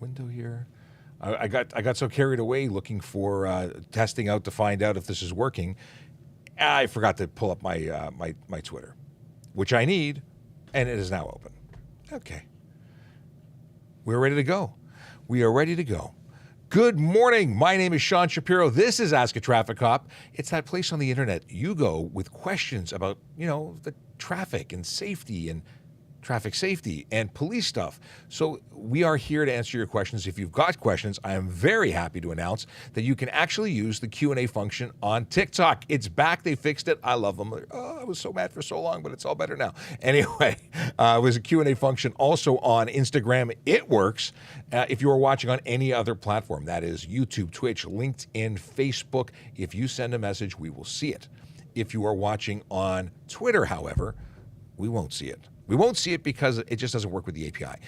window here. I got so carried away looking for testing out to find out if this is working. I forgot to pull up my my Twitter, which I need, and it is now open. Okay. We're ready to go. We are ready to go. Good morning. My name is Sean Shapiro. This is Ask a Traffic Cop. It's that place on the internet you go with questions about, the traffic and safety and traffic safety and police stuff. So we are here to answer your questions. If you've got questions, I am very happy to announce that you can actually use the Q&A function on TikTok. It's back. They fixed it. I love them. Oh, I was so mad for so long, but it's all better now. Anyway, it was a Q&A function also on Instagram. It works if you are watching on any other platform. That is YouTube, Twitch, LinkedIn, Facebook. If you send a message, we will see it. If you are watching on Twitter, however, we won't see it. We won't see it because it just doesn't work with the API.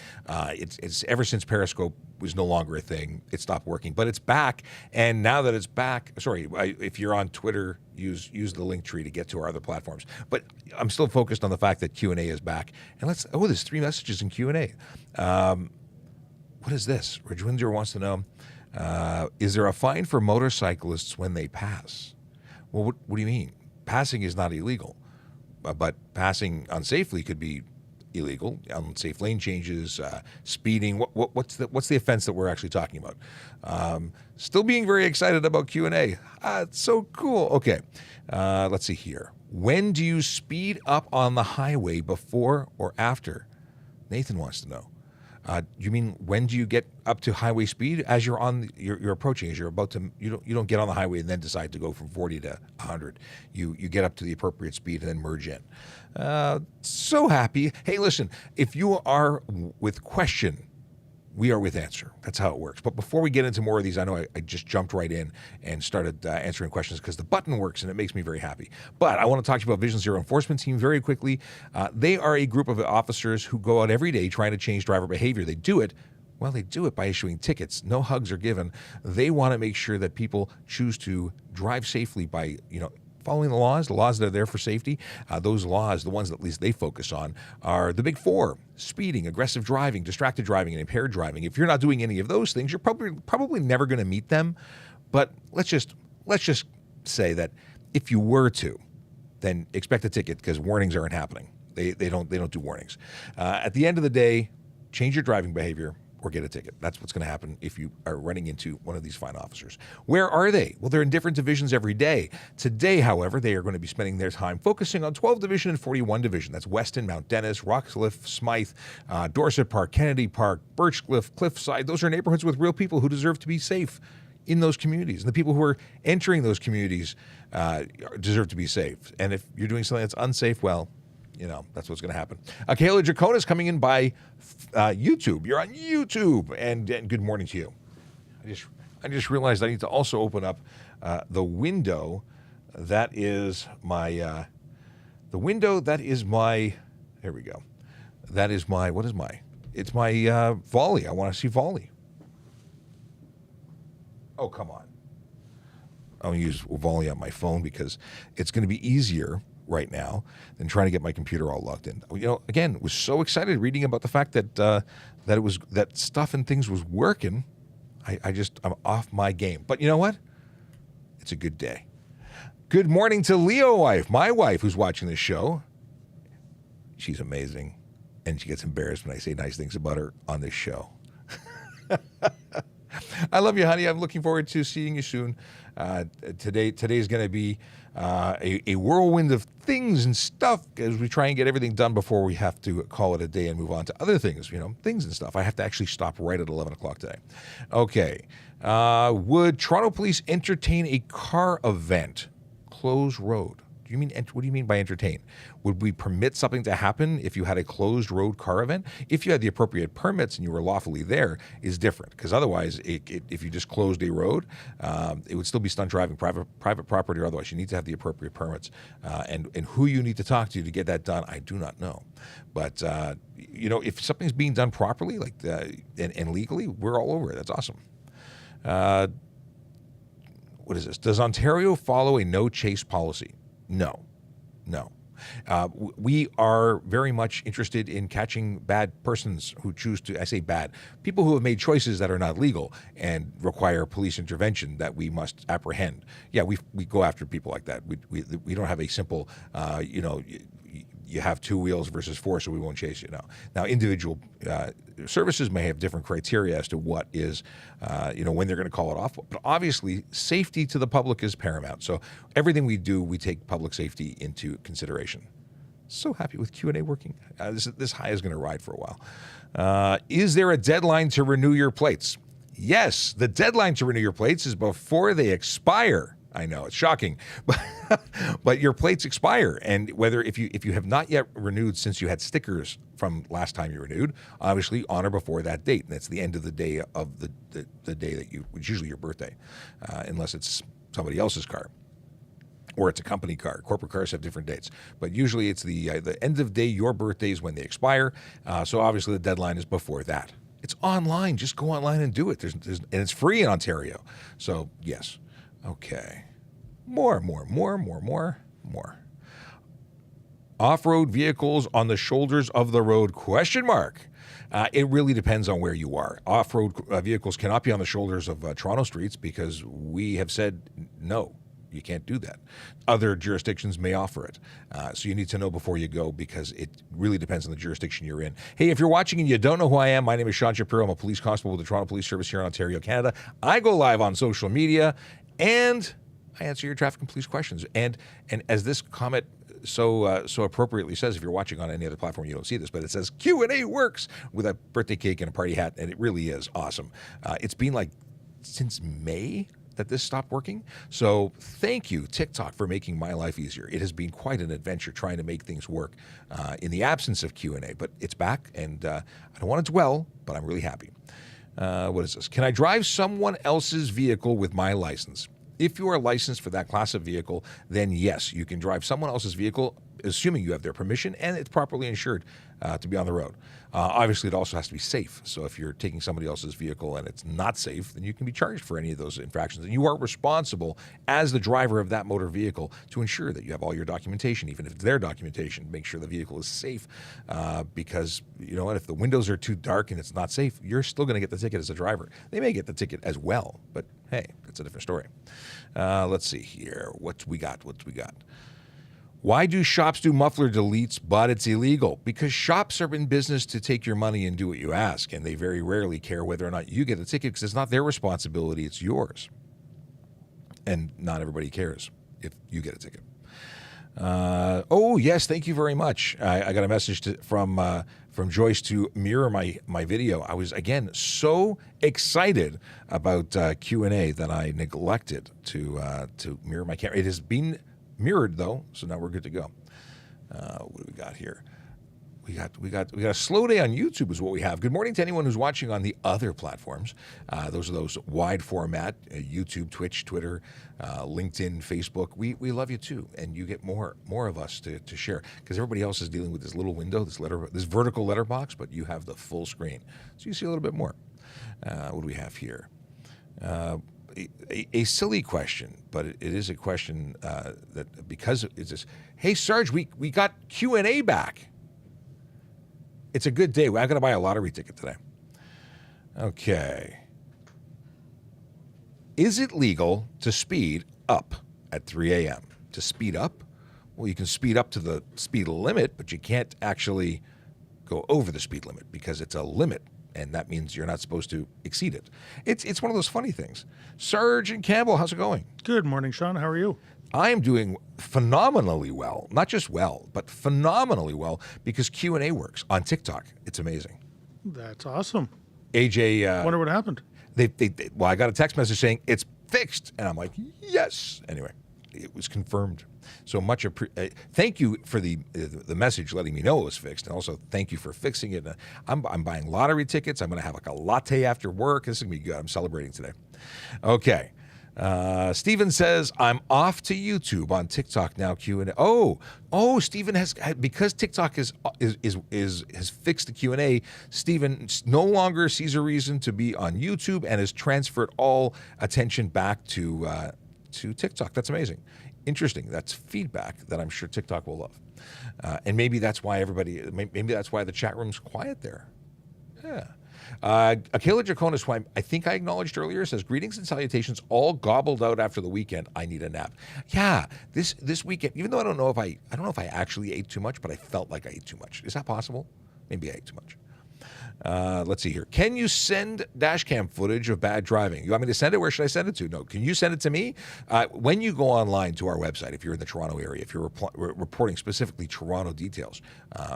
It's ever since Periscope was no longer a thing, it stopped working. But it's back, and now that it's back, if you're on Twitter, use the link tree to get to our other platforms. But I'm still focused on the fact that Q&A is back. And there's 3 messages in Q&A. What is this? Rajwinder wants to know, is there a fine for motorcyclists when they pass? Well, what do you mean? Passing is not illegal. But passing unsafely could be illegal. Unsafe lane changes, speeding. What's the offense that we're actually talking about? Still being very excited about Q&A. It's so cool. Okay, let's see here. When do you speed up on the highway, before or after? Nathan wants to know. You mean when do you get up to highway speed? As you're approaching, as you're about to, you don't get on the highway and then decide to go from 40 to 100. You get up to the appropriate speed and then merge in. So happy. Hey, listen, if you are with question, we are with answer. That's how it works. But before we get into more of these, I know I just jumped right in and started answering questions because the button works and it makes me very happy. But I want to talk to you about Vision Zero Enforcement Team very quickly. They are a group of officers who go out every day trying to change driver behavior. They do it by issuing tickets. No hugs are given. They want to make sure that people choose to drive safely by, following the laws that are there for safety. Those laws, the ones that at least they focus on, are the big 4: speeding, aggressive driving, distracted driving, and impaired driving. If you're not doing any of those things, you're probably never going to meet them. But let's just say that if you were to, then expect a ticket, because warnings aren't happening. They don't do warnings. At the end of the day, change your driving behavior or get a ticket. That's what's going to happen if you are running into one of these fine officers. Where are they? Well, they're in different divisions every day. Today, however, they are going to be spending their time focusing on 12 Division and 41 Division. That's Weston, Mount Dennis, Rockcliffe, Smythe, Dorset Park, Kennedy Park, Birchcliff, Cliffside. Those are neighborhoods with real people who deserve to be safe in those communities. And the people who are entering those communities deserve to be safe. And if you're doing something that's unsafe, well, that's what's going to happen. Kayla Dracona is coming in by YouTube. You're on YouTube, and good morning to you. I just realized I need to also open up the window. That is my There we go. That is my. What is my? It's my volley. I want to see volley. Oh, come on. I'll use volley on my phone because it's going to be easier right now than trying to get my computer all logged in. Again, was so excited reading about the fact that that stuff and things was working. I'm off my game. But you know what? It's a good day. Good morning to Leo wife, my wife, who's watching this show. She's amazing, and she gets embarrassed when I say nice things about her on this show. I love you, honey. I'm looking forward to seeing you soon. Today's going to be a whirlwind of things and stuff as we try and get everything done before we have to call it a day and move on to other things, things and stuff. I have to actually stop right at 11 o'clock today. Okay. Would Toronto Police entertain a car event? Closed road. What do you mean by entertain? Would we permit something to happen if you had a closed road car event? If you had the appropriate permits and you were lawfully there, is different. Because otherwise, if you just closed a road, it would still be stunt driving, private property or otherwise. You need to have the appropriate permits. And who you need to talk to get that done, I do not know. But, if something's being done properly and legally, we're all over it. That's awesome. What is this? Does Ontario follow a no chase policy? No. We are very much interested in catching bad persons who choose to, I say bad, people who have made choices that are not legal and require police intervention that we must apprehend. Yeah, we go after people like that. We don't have a simple, you have 2 wheels versus 4, so we won't chase you. Now individual services may have different criteria as to what is, when they're going to call it off. But obviously, safety to the public is paramount. So everything we do, we take public safety into consideration. So happy with Q&A working. This high is going to ride for a while. Is there a deadline to renew your plates? Yes, the deadline to renew your plates is before they expire. I know, it's shocking, but your plates expire. And whether if you have not yet renewed since you had stickers from last time you renewed, obviously honor before that date. And that's the end of the day of the day that which is usually your birthday, unless it's somebody else's car or it's a company car. Corporate cars have different dates, but usually it's the end of day, your birthday is when they expire. So obviously the deadline is before that. It's online. Just go online and do it. And it's free in Ontario. So yes. Okay. More. Off-road vehicles on the shoulders of the road, ? It really depends on where you are. Off-road vehicles cannot be on the shoulders of Toronto streets because we have said no. You can't do that. Other jurisdictions may offer it. So you need to know before you go because it really depends on the jurisdiction you're in. Hey, if you're watching and you don't know who I am, my name is Sean Shapiro. I'm a police constable with the Toronto Police Service here in Ontario, Canada. I go live on social media and I answer your traffic and police questions. And as this comment so appropriately says, if you're watching on any other platform, you don't see this, but it says Q&A works with a birthday cake and a party hat, and it really is awesome. It's been like since May that this stopped working. So thank you, TikTok, for making my life easier. It has been quite an adventure trying to make things work in the absence of Q&A, but it's back, and I don't want to dwell, but I'm really happy. What is this? Can I drive someone else's vehicle with my license? If you are licensed for that class of vehicle, then yes, you can drive someone else's vehicle, assuming you have their permission and it's properly insured to be on the road. Obviously, it also has to be safe. So if you're taking somebody else's vehicle and it's not safe, then you can be charged for any of those infractions. And you are responsible as the driver of that motor vehicle to ensure that you have all your documentation, even if it's their documentation, make sure the vehicle is safe. Because, you know what, if the windows are too dark and it's not safe, you're still going to get the ticket as a driver. They may get the ticket as well, but hey, that's a different story. Let's see here. What we got? Why do shops do muffler deletes, but it's illegal? Because shops are in business to take your money and do what you ask, and they very rarely care whether or not you get a ticket because it's not their responsibility, it's yours. And not everybody cares if you get a ticket. Oh, yes, thank you very much. I got a message from Joyce to mirror my video. I was, again, so excited about Q&A that I neglected to mirror my camera. It has been mirrored though, so now we're good to go. What do we got here? We got a slow day on YouTube is what we have. Good morning to anyone who's watching on the other platforms. Those are those wide format, YouTube, Twitch, Twitter, LinkedIn, Facebook. We love you too, and you get more of us to share because everybody else is dealing with this little window, this vertical letterbox, but you have the full screen, so you see a little bit more. What do we have here? A silly question, but it is a question that because it's this. Hey, Sarge, we got Q&A back. It's a good day. I'm going to buy a lottery ticket today. Okay. Is it legal to speed up at 3 a.m.? To speed up? Well, you can speed up to the speed limit, but you can't actually go over the speed limit because it's a limit. And that means you're not supposed to exceed it. It's one of those funny things. Sergeant Campbell, how's it going? Good morning, Sean. How are you? I am doing phenomenally well. Not just well, but phenomenally well because Q&A works on TikTok. It's amazing. That's awesome. AJ... wonder what happened. Well, I got a text message saying it's fixed. And I'm like, yes. Anyway, it was confirmed. So much thank you for the message letting me know it was fixed, and also thank you for fixing it. I'm buying lottery tickets. I'm going to have like a latte after work. This is going to be good. I'm celebrating today. Okay. Steven says, I'm off to YouTube on TikTok now. Q&A. Oh, Steven has, because TikTok has fixed the Q&A, Steven no longer sees a reason to be on YouTube and has transferred all attention back to TikTok. That's amazing. Interesting. That's feedback that I'm sure TikTok will love. And maybe that's why maybe that's why the chat room's quiet there. Yeah. Akela Draconis, who I think I acknowledged earlier, says, greetings and salutations, all gobbled out after the weekend. I need a nap. Yeah, this weekend, even though I don't know if I actually ate too much, but I felt like I ate too much. Is that possible? Maybe I ate too much. Let's see here. Can you send dash cam footage of bad driving? You want me to send it? Where should I send it to? No. Can you send it to me? When you go online to our website, if you're in the Toronto area, if you're reporting specifically Toronto details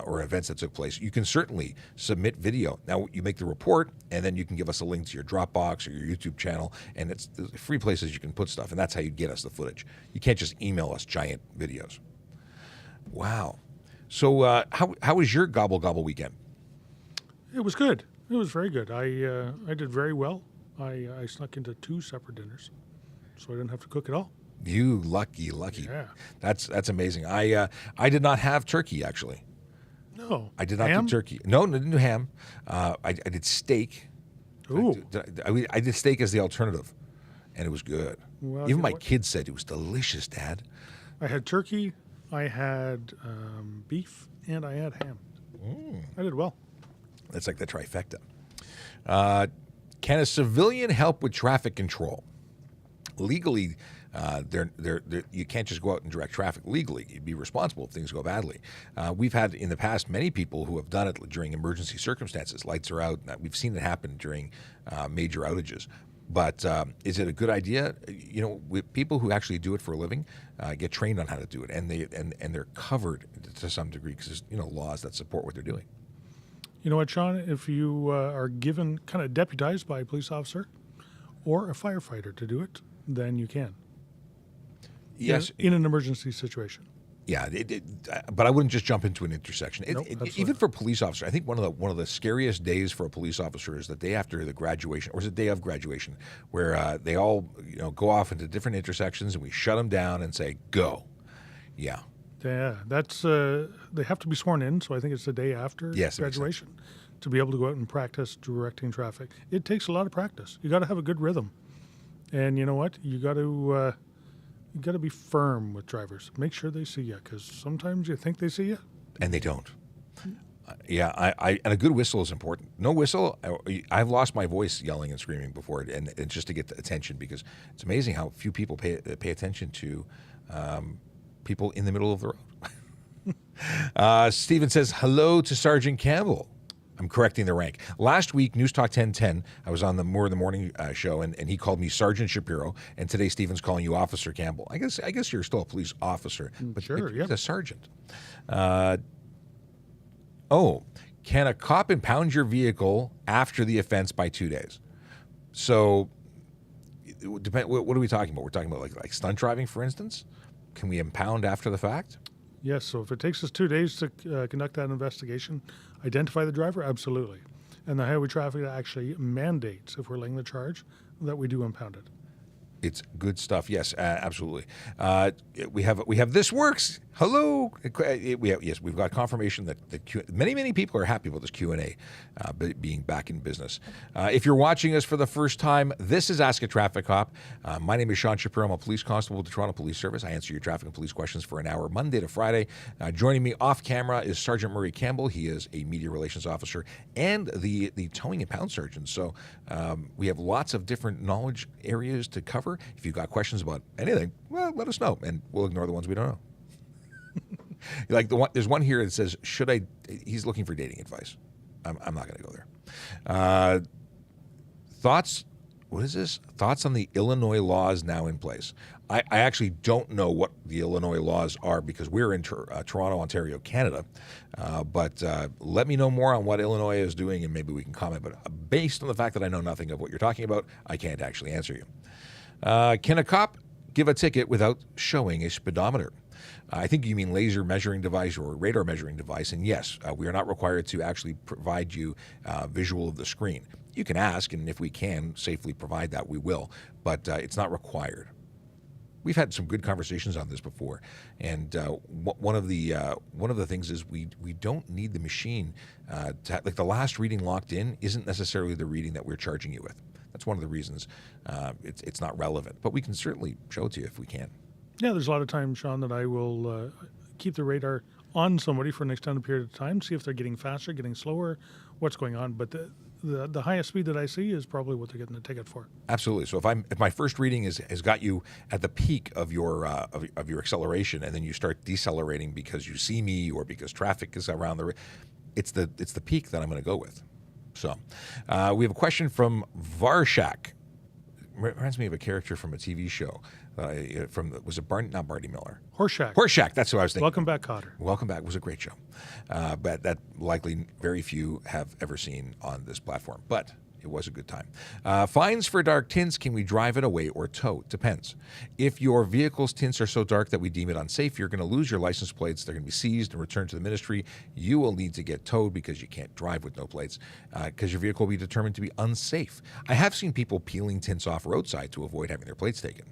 or events that took place, you can certainly submit video. Now, you make the report, and then you can give us a link to your Dropbox or your YouTube channel, and it's free places you can put stuff, and that's how you get us the footage. You can't just email us giant videos. Wow. So how was your gobble weekend? It was good. It was very good. I did very well. I snuck into 2 separate dinners, so I didn't have to cook at all. You lucky. Yeah. That's amazing. I did not have turkey, actually. No. I did not Ham? do turkey. No, I didn't do ham. I did steak. Ooh. I did steak as the alternative, and it was good. Well, you Even know my what? kids said it was delicious, Dad. I had turkey, I had beef, and I had ham. I did well. That's like the trifecta. Can a civilian help with traffic control? Legally, you can't just go out and direct traffic legally. You'd be responsible if things go badly. We've had in the past many people who have done it during emergency circumstances. Lights are out. We've seen it happen during major outages. But is it a good idea? You know, with people who actually do it for a living get trained on how to do it, and they're covered to some degree because there's laws that support what they're doing. You know what, Sean? If you are given, kind of deputized by a police officer or a firefighter to do it, then you can. Yes. In an emergency situation. Yeah, but I wouldn't just jump into an intersection. Nope, absolutely Even for police officers, I think one of the scariest days for a police officer is the day after the graduation, or is the day of graduation, where they all go off into different intersections and we shut them down and say go. Yeah. Yeah, that's they have to be sworn in, so I think it's the day after Yes, that makes graduation to be able to go out and practice directing traffic. It takes a lot of practice. You got to have a good rhythm, and you know what? You got to be firm with drivers. Make sure they see you, because sometimes you think they see you, And they don't. Yeah, and a good whistle is important. No whistle, I've lost my voice yelling and screaming before, and just to get the attention, because it's amazing how few people pay attention to people in the middle of the road. Stephen says, hello to Sergeant Campbell. I'm correcting the rank. Last week, News Talk 1010, I was on the More in the Morning show, and he called me Sergeant Shapiro, and today Stephen's calling you Officer Campbell. I guess you're still a police officer, but Sure, you're yep. a sergeant. Can a cop impound your vehicle after the offense by 2 days? So, what are we talking about? We're talking about like stunt driving, for instance? Can we impound after the fact? Yes, so if it takes us 2 days to conduct that investigation, identify the driver, absolutely. And the Highway Traffic Act actually mandates, if we're laying the charge, that we do impound it. It's good stuff. Yes, absolutely. We have this works. Hello. We've got confirmation that many people are happy about this Q&A being back in business. If you're watching us for the first time, this is Ask a Traffic Cop. My name is Sean Shapiro. I'm a police constable with the Toronto Police Service. I answer your traffic and police questions for an hour, Monday to Friday. Joining me off camera is Sergeant Murray Campbell. He is a media relations officer and the towing and pound surgeon. So we have lots of different knowledge areas to cover. If you've got questions about anything, well, let us know, and we'll ignore the ones we don't know. Like there's one here that says, he's looking for dating advice. I'm not going to go there. Thoughts? What is this? Thoughts on the Illinois laws now in place? I actually don't know what the Illinois laws are because we're in Toronto, Ontario, Canada. But let me know more on what Illinois is doing, and maybe we can comment. But based on the fact that I know nothing of what you're talking about, I can't actually answer you. Can a cop give a ticket without showing a speedometer? I think you mean laser measuring device or radar measuring device. And yes, we are not required to actually provide you visual of the screen. You can ask, and if we can safely provide that, we will. But it's not required. We've had some good conversations on this before, and one of the things is we don't need the machine to like the last reading locked in isn't necessarily the reading that we're charging you with. That's one of the reasons it's not relevant, but we can certainly show it to you if we can. Yeah, there's a lot of times, Sean, that I will keep the radar on somebody for an extended period of time, see if they're getting faster, getting slower, what's going on. But the highest speed that I see is probably what they're getting the ticket for. Absolutely. So if my first reading has got you at the peak of your of your acceleration, and then you start decelerating because you see me or because traffic is around it's the peak that I'm going to go with. So we have a question from Varshak. Reminds me of a character from a TV show. Was it not Barney Miller? Horseshack. Horseshack. That's what I was thinking. Welcome back, Cotter. Welcome back was a great show, but that likely very few have ever seen on this platform. But it was a good time. Fines for dark tints. Can we drive it away or tow? Depends. If your vehicle's tints are so dark that we deem it unsafe, you're going to lose your license plates. They're going to be seized and returned to the ministry. You will need to get towed because you can't drive with no plates because your vehicle will be determined to be unsafe. I have seen people peeling tints off roadside to avoid having their plates taken.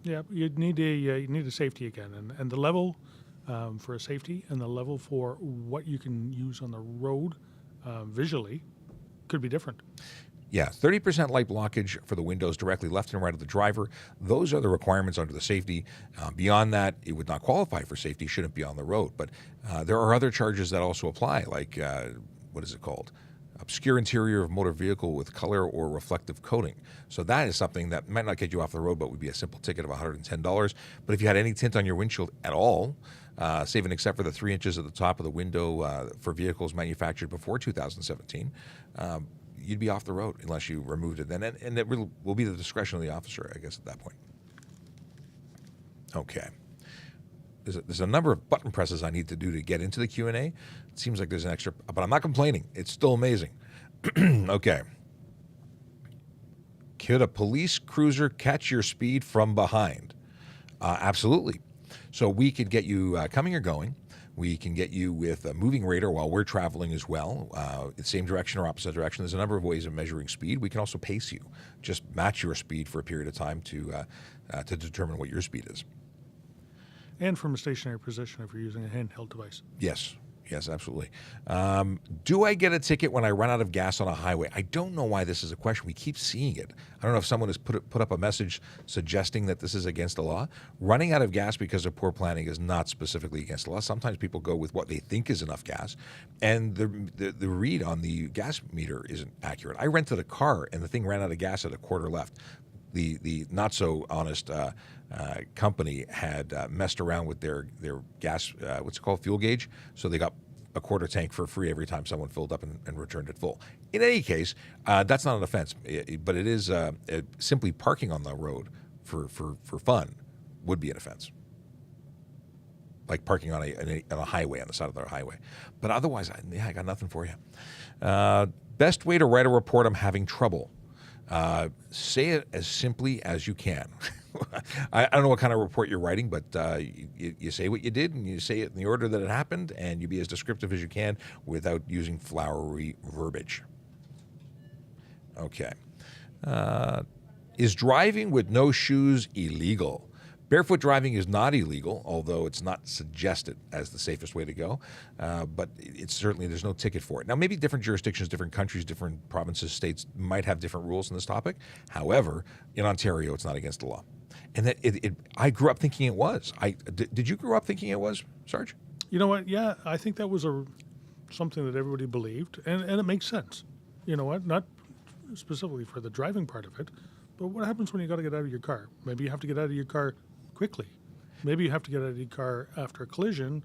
Yeah, you need a safety again, and the level for a safety and the level for what you can use on the road visually could be different. Yeah, 30% light blockage for the windows directly left and right of the driver. Those are the requirements under the safety. Beyond that, it would not qualify for safety, shouldn't be on the road. But there are other charges that also apply, like, what is it called? Obscure interior of motor vehicle with color or reflective coating. So that is something that might not get you off the road, but would be a simple ticket of $110. But if you had any tint on your windshield at all, save and except for the 3 inches at the top of the window for vehicles manufactured before 2017, you'd be off the road unless you removed it then. And it will be the discretion of the officer, I guess, at that point. Okay. There's a number of button presses I need to do to get into the Q&A. It seems like there's an extra, but I'm not complaining. It's still amazing. Okay. Could a police cruiser catch your speed from behind? Absolutely. So we could get you coming or going. We can get you with a moving radar while we're traveling as well, the same direction or opposite direction. There's a number of ways of measuring speed. We can also pace you, just match your speed for a period of time to determine what your speed is. And from a stationary position if you're using a handheld device. Yes. Yes, absolutely. Do I get a ticket when I run out of gas on a highway? I don't know why this is a question. We keep seeing it. I don't know if someone has put up a message suggesting that this is against the law. Running out of gas because of poor planning is not specifically against the law. Sometimes people go with what they think is enough gas, and the read on the gas meter isn't accurate. I rented a car, and the thing ran out of gas at a quarter left. The not so honest company had messed around with their gas, what's it called, fuel gauge. So they got a quarter tank for free every time someone filled up and returned it full. In any case, that's not an offense, but it is simply parking on the road for fun would be an offense. Like parking on a highway, on the side of the highway. But otherwise, I got nothing for you. Best way to write a report, I'm having trouble. Say it as simply as you can. I don't know what kind of report you're writing, but you say what you did, and you say it in the order that it happened, and you be as descriptive as you can without using flowery verbiage. Okay. Is driving with no shoes illegal? Barefoot driving is not illegal, although it's not suggested as the safest way to go. But it's certainly, there's no ticket for it. Now, maybe different jurisdictions, different countries, different provinces, states might have different rules on this topic. However, in Ontario, it's not against the law. And that I grew up thinking it was. Did you grow up thinking it was, Sarge? You know what? Yeah, I think that was something that everybody believed, and it makes sense. You know what? Not specifically for the driving part of it, but what happens when you got to get out of your car? Maybe you have to get out of your car quickly. Maybe you have to get out of your car after a collision,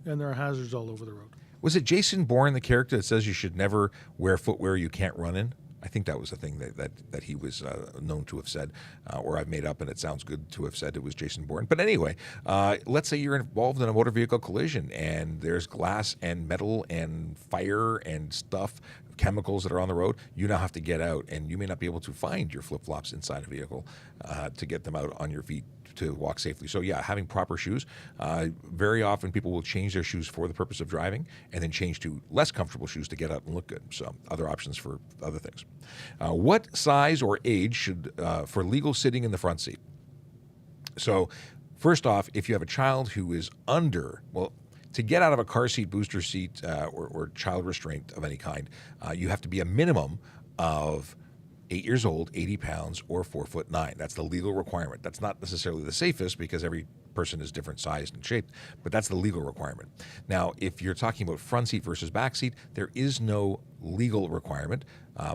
and there are hazards all over the road. Was it Jason Bourne, the character that says you should never wear footwear you can't run in? I think that was the thing that he was known to have said, or I've made up and it sounds good to have said it was Jason Bourne. But anyway, let's say you're involved in a motor vehicle collision and there's glass and metal and fire and stuff, chemicals that are on the road. You now have to get out, and you may not be able to find your flip-flops inside a vehicle to get them out on your feet to walk safely. So yeah, having proper shoes. Very often people will change their shoes for the purpose of driving and then change to less comfortable shoes to get out and look good. So other options for other things. What size or age should for legal sitting in the front seat? So first off, if you have a child who is under, to get out of a car seat, booster seat, or child restraint of any kind, you have to be a minimum of 8 years old, 80 pounds, or 4'9". That's the legal requirement. That's not necessarily the safest because every person is different sized and shaped, but that's the legal requirement. Now, if you're talking about front seat versus back seat, there is no legal requirement,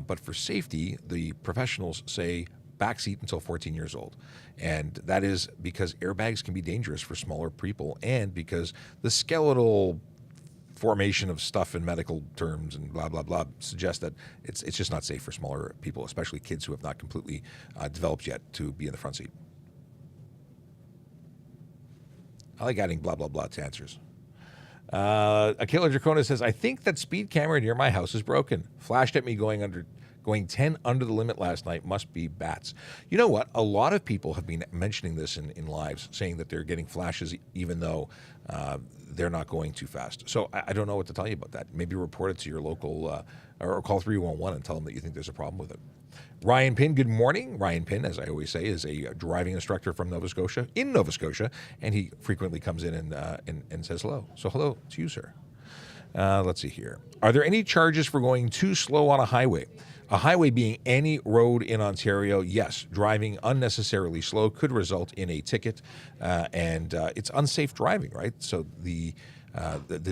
but for safety, the professionals say back seat until 14 years old. And that is because airbags can be dangerous for smaller people and because the skeletal formation of stuff in medical terms and blah, blah, blah suggests that it's just not safe for smaller people, especially kids who have not completely developed yet to be in the front seat. I like adding blah, blah, blah to answers. Akela Dracona says, I think that speed camera near my house is broken. Flashed at me going 10 under the limit last night. Must be bats. You know what? A lot of people have been mentioning this in lives, saying that they're getting flashes even though they're not going too fast. So I don't know what to tell you about that. Maybe report it to your local or call 311 and tell them that you think there's a problem with it. Ryan Pinn, good morning. Ryan Pinn, as I always say, is a driving instructor from Nova Scotia, and he frequently comes in and says hello. So hello to you, sir. Let's see here. Are there any charges for going too slow on a highway? A highway being any road in Ontario, yes. Driving unnecessarily slow could result in a ticket, and it's unsafe driving, right? So the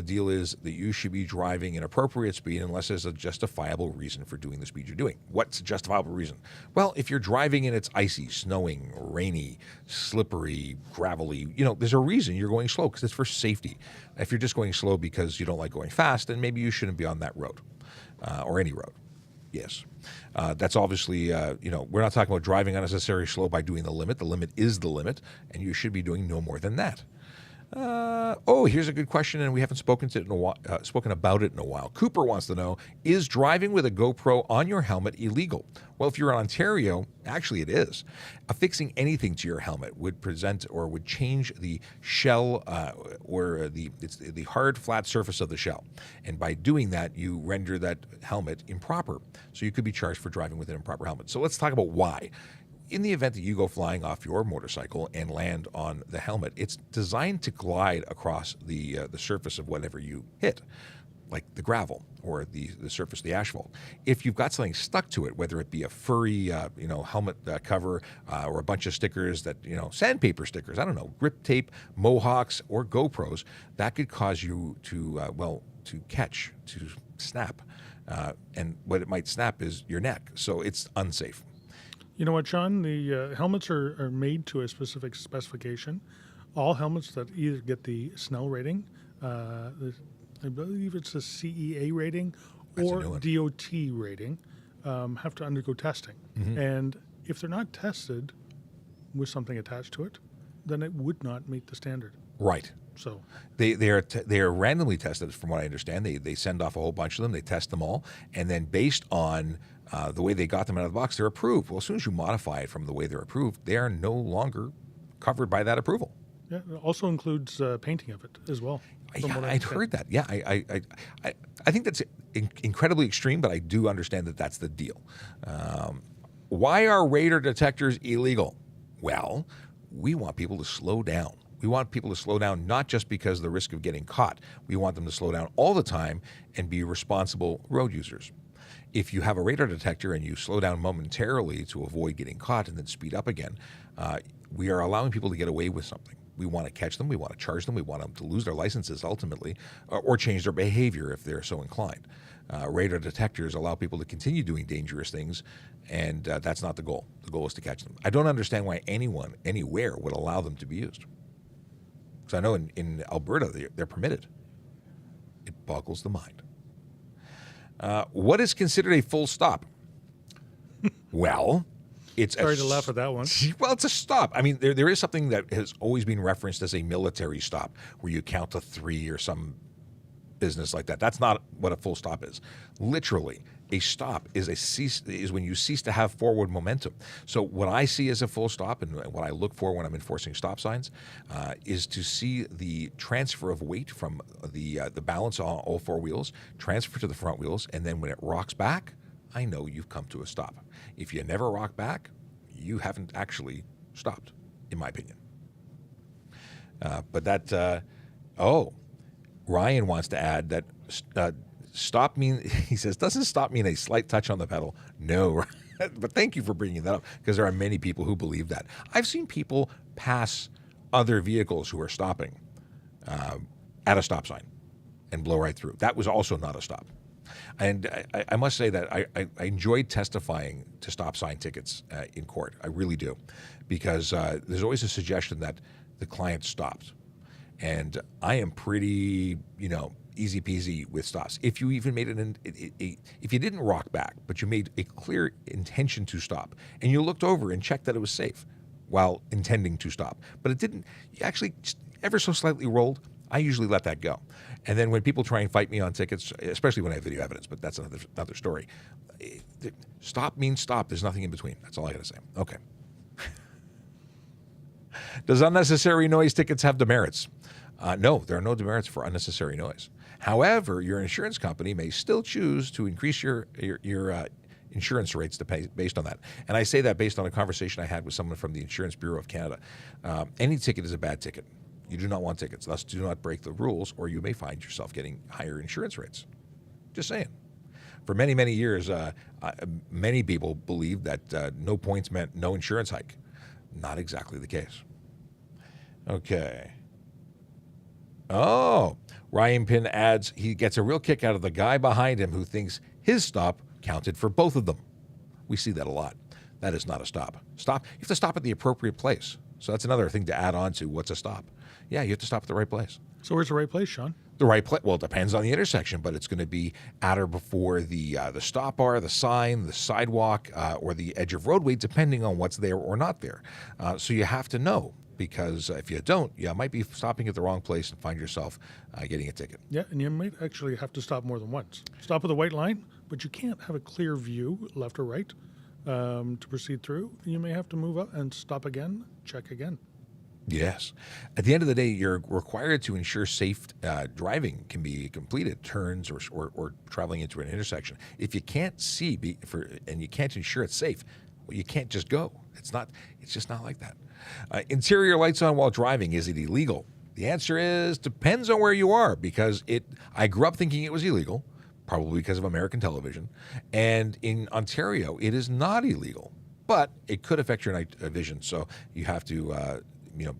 deal is that you should be driving an appropriate speed unless there's a justifiable reason for doing the speed you're doing. What's a justifiable reason? Well, if you're driving and it's icy, snowing, rainy, slippery, gravelly, there's a reason you're going slow because it's for safety. If you're just going slow because you don't like going fast, then maybe you shouldn't be on that road or any road. Yes. That's obviously, we're not talking about driving unnecessarily slow by doing the limit. The limit is the limit, and you should be doing no more than that. Here's a good question, and we haven't spoken about it in a while. Cooper wants to know, is driving with a GoPro on your helmet illegal? Well, if you're in Ontario, actually it is. Affixing anything to your helmet would change the shell or the hard, flat surface of the shell. And by doing that, you render that helmet improper. So you could be charged for driving with an improper helmet. So let's talk about why. In the event that you go flying off your motorcycle and land on the helmet, it's designed to glide across the surface of whatever you hit, like the gravel or the surface of the asphalt. If you've got something stuck to it, whether it be a furry helmet cover or a bunch of stickers that, sandpaper stickers, I don't know, grip tape, mohawks, or GoPros, that could cause you to snap. And what it might snap is your neck. So it's unsafe. You know what, Sean? The helmets are made to a specific specification. All helmets that either get the Snell rating, I believe it's a CEA rating, or DOT rating, have to undergo testing. Mm-hmm. And if they're not tested with something attached to it, then it would not meet the standard. Right. So they are randomly tested, from what I understand. They send off a whole bunch of them. They test them all, and then based on the way they got them out of the box, they're approved. Well, as soon as you modify it from the way they're approved, they are no longer covered by that approval. Yeah, it also includes painting of it as well. Yeah, I'd heard that. Yeah, I think that's incredibly extreme, but I do understand that that's the deal. Why are radar detectors illegal? Well, we want people to slow down. We want people to slow down not just because of the risk of getting caught. We want them to slow down all the time and be responsible road users. If you have a radar detector and you slow down momentarily to avoid getting caught and then speed up again, we are allowing people to get away with something. We want to catch them. We want to charge them. We want them to lose their licenses ultimately or change their behavior if they're so inclined. Radar detectors allow people to continue doing dangerous things, and that's not the goal. The goal is to catch them. I don't understand why anyone, anywhere, would allow them to be used. Because I know in Alberta, they're permitted. It boggles the mind. What is considered a full stop? Well, it's sorry to laugh at that one. Well, it's a stop. I mean, there is something that has always been referenced as a military stop, where you count to 3 or some business like that. That's not what a full stop is. Literally, a stop is when you cease to have forward momentum. So what I see as a full stop, and what I look for when I'm enforcing stop signs, is to see the transfer of weight from the balance on all four wheels, transfer to the front wheels, and then when it rocks back, I know you've come to a stop. If you never rock back, you haven't actually stopped, in my opinion. But that, Ryan wants to add that stop he says, doesn't stop mean a slight touch on the pedal? No, But thank you for bringing that up, because there are many people who believe that. I've seen people pass other vehicles who are stopping at a stop sign and blow right through. That was also not a stop. And I must say that I enjoyed testifying to stop sign tickets in court. I really do, because there's always a suggestion that the client stopped. And I am pretty, easy peasy with stops. If you even made if you didn't rock back, but you made a clear intention to stop, and you looked over and checked that it was safe while intending to stop, but it didn't, you actually just ever so slightly rolled, I usually let that go. And then when people try and fight me on tickets, especially when I have video evidence, but that's another story. Stop means stop. There's nothing in between. That's all I got to say. Okay. Does unnecessary noise tickets have demerits? No, there are no demerits for unnecessary noise. However, your insurance company may still choose to increase your insurance rates based on that. And I say that based on a conversation I had with someone from the Insurance Bureau of Canada. Any ticket is a bad ticket. You do not want tickets. Thus, do not break the rules, or you may find yourself getting higher insurance rates. Just saying. For many, many years, many people believed that no points meant no insurance hike. Not exactly the case. Okay. Oh, Ryan Pin adds he gets a real kick out of the guy behind him who thinks his stop counted for both of them. We see that a lot. That is not a stop. Stop. You have to stop at the appropriate place. So that's another thing to add on to what's a stop. Yeah, you have to stop at the right place. So where's the right place, Sean? The right place. Well, it depends on the intersection, but it's going to be at or before the stop bar, the sign, the sidewalk, or the edge of roadway, depending on what's there or not there. So you have to know, because if you don't, you might be stopping at the wrong place and find yourself getting a ticket. Yeah, and you might actually have to stop more than once. Stop at the white line, but you can't have a clear view, left or right, to proceed through. You may have to move up and stop again, check again. Yes. At the end of the day, you're required to ensure safe driving can be completed, turns or traveling into an intersection. If you can't see and you can't ensure it's safe, well, you can't just go. It's just not like that. Interior lights on while driving, is it illegal? The answer is depends on where you are, because I grew up thinking it was illegal, probably because of American television. And in Ontario, it is not illegal, but it could affect your night vision. So you have to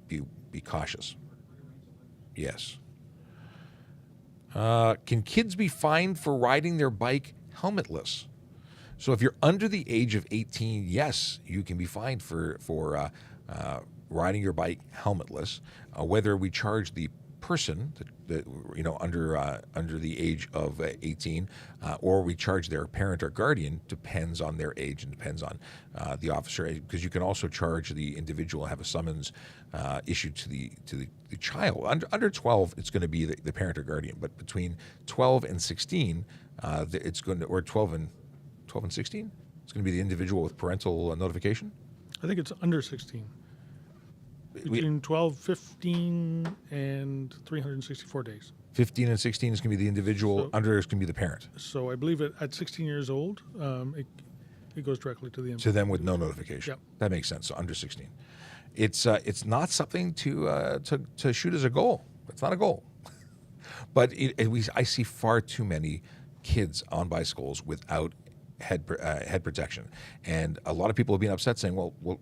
be cautious. Yes. Can kids be fined for riding their bike helmetless? So if you're under the age of 18, yes, you can be fined for riding your bike helmetless. Whether we charge the person under the age of 18, or we charge their parent or guardian, depends on their age and depends on the officer. Because you can also charge the individual and have a summons issued to the child. Under 12, it's going to be the parent or guardian, but between 12 and 16, it's going to, or 12 and 16, it's going to be the individual with parental notification. I think it's under 16. Between 12, 15, and 364 days. 15 and 16 is going to be the individual. Under is going to be the parent. So I believe at 16 years old, it goes directly to the to them with no notification. Yep. That makes sense. So under 16, it's not something to shoot as a goal. It's not a goal, but I see far too many kids on bicycles without head protection, and a lot of people have been upset saying, well.